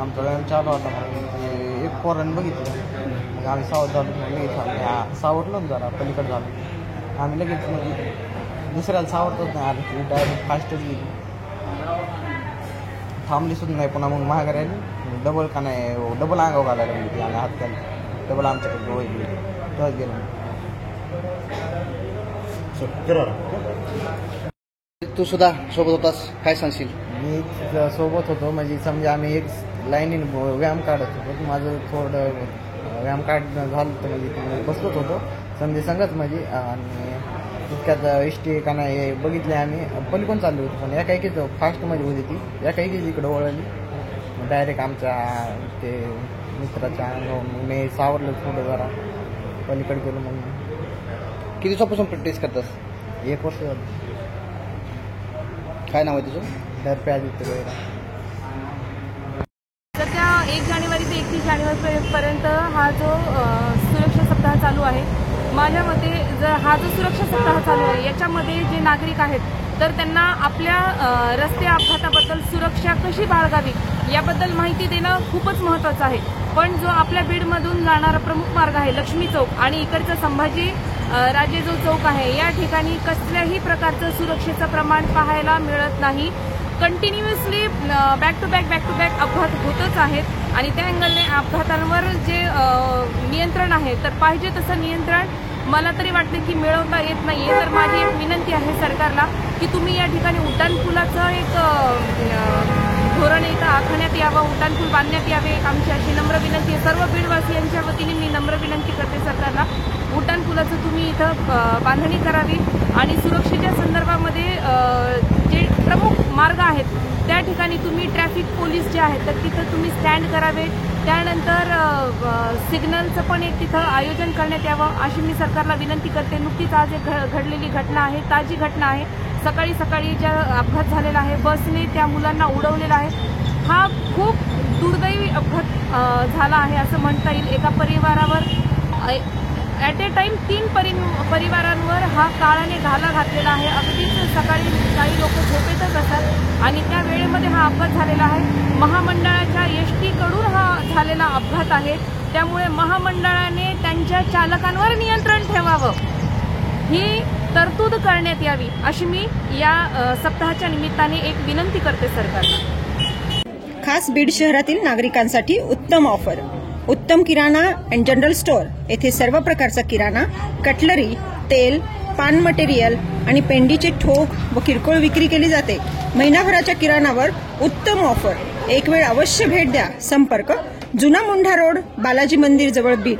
आमचा व्यायाम चालू होता. मग एक पोरानं बघितलं. मग आम्ही सावध झालो. लगेच सावरलो ना जरा पलीकडे झालो. आम्ही लगेच म्हणजे दुसऱ्याला सावरतच नाही आलं. डायरेक्ट फास्टच गेली. थांबली सुद्धा नाही. पुन्हा मग महागारी आली. डबल का नाही डबल अंगाव घालायला लागली. आम्ही हात घालून डबल आमच्याकडे डोळे गेले. तोच गेलो. तू सुद्धा सोबत होतास, काय सांगशील? मी सोबत होतो. म्हणजे समजा आम्ही एक लाईनीने व्यायाम काढत होतो. माझं थोडं व्यायाम काढणं झालं तर म्हणजे बसलोच होतो समजे संगत म्हणजे. आणि तितक्यात एसटी का नाही बघितले आम्ही पलीकडून चालली होती. पण एकाएकीच फास्टमध्ये होती ती. एकाएकीच इकडं वळली. डायरेक्ट आमच्या ते मित्राच्या अंगावर मी सावरलं थोडं जरा पलीकडे गेलो. मग किती दिवसापासून प्रॅक्टिस करतास? 1 वर्ष झालं. काय नाव आहे तुझं? दरप्या आदित्य गैरा. सध्या 1 जानेवारी ते 31 जानेवारीपर्यंत हा जो सुरक्षा सप्ताह चालू आहे. माझ्या मते जर हा जो सुरक्षा सप्ताह चालू आहे याच्यामध्ये जे नागरिक आहेत तर त्यांना आपल्या रस्ते अपघाताबद्दल सुरक्षा कशी बाळगावी याबद्दल माहिती देणं खूपच महत्त्वाचं आहे. पण जो आपल्या बीडमधून जाणारा प्रमुख मार्ग आहे लक्ष्मी चौक आणि इकडचा संभाजी राजे जो चौक आहे या ठिकाणी कसल्याही प्रकारचं सुरक्षेचं प्रमाण पाहायला मिळत नाही. कंटिन्युअसली बॅक टू बॅक अपघात होतच आहेत आणि त्या अँगलने अपघातांवर जे नियंत्रण आहे तर पाहिजे तसं नियंत्रण मला तरी वाटते की मिळवता येत नाहीये. तर माझी एक विनंती आहे सरकारला की तुम्ही या ठिकाणी उड्डाणपुलाचं एक धोरण इथं आखण्यात यावं, उड्डाणपूल बांधण्यात यावे. आमची अशी नम्र विनंती आहे. सर्व बीडवासियांच्या वतीने मी नम्र विनंती करते सरकारला उड्डाणपुलाचं तुम्ही इथं बांधणी करावी आणि सुरक्षेच्या संदर्भामध्ये जे प्रमुख मार्ग आहेत त्या ठिकाणी तुम्ही ट्रॅफिक पोलीस जे आहेत तर तिथं तुम्ही स्टँड करावे. त्यानंतर सिग्नलचं पण एक तिथं आयोजन करण्यात यावं अशी मी सरकारला विनंती करते. नुकतीच आज एक घडलेली घटना आहे, ताजी घटना आहे. सकाळी ज्या अपघात झालेला आहे बसने त्या मुलांना उडवलेला आहे. हा खूप दुर्दैवी अपघात झाला आहे असं म्हणता येईल. एका परिवारावर ॲट ए टाईम 3 परिवारांवर हा काळाने घाला घातलेला आहे. अगदीच सकाळी काही लोक झोपेतच असतात आणि त्या वेळेमध्ये हा अपघात झालेला आहे. महामंडळाच्या एसटी कडून हा झालेला अपघात आहे. त्यामुळे महामंडळाने त्यांच्या चालकांवर नियंत्रण ठेवावं ही तरतूद करण्यात यावी अशी मी या सप्ताहाच्या निमित्ताने एक विनंती करते सरकारला. खास बीड शहरातील नागरिकांसाठी उत्तम ऑफर. उत्तम किराणा अँड जनरल स्टोअर येथे सर्व प्रकारचा किराणा, कटलरी, तेल, पान मटेरियल आणि पेंडीचे ठोक व किरकोळ विक्री केली जाते. महिनाभराच्या किराणावर उत्तम ऑफर. एक वेळ अवश्य भेट द्या. संपर्क जुना मुंढा रोड, बालाजी मंदिर जवळ, बीड.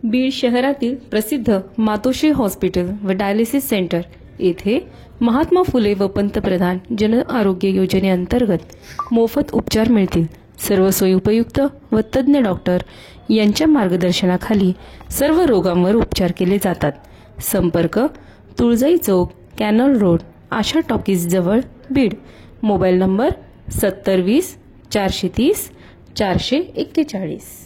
बीड शहरातील प्रसिद्ध मातोश्री हॉस्पिटल व डायलिसिस सेंटर येथे महात्मा फुले व पंतप्रधान जन आरोग्य योजनेअंतर्गत मोफत उपचार मिळतील. सर्व सोयीउपयुक्त व तज्ज्ञ डॉक्टर यांच्या मार्गदर्शनाखाली सर्व रोगांवर उपचार केले जातात. संपर्क तुळजाई चौक, कॅनल रोड, आशा टॉकीज जवळ, बीड. Mobile number 7020 430 441.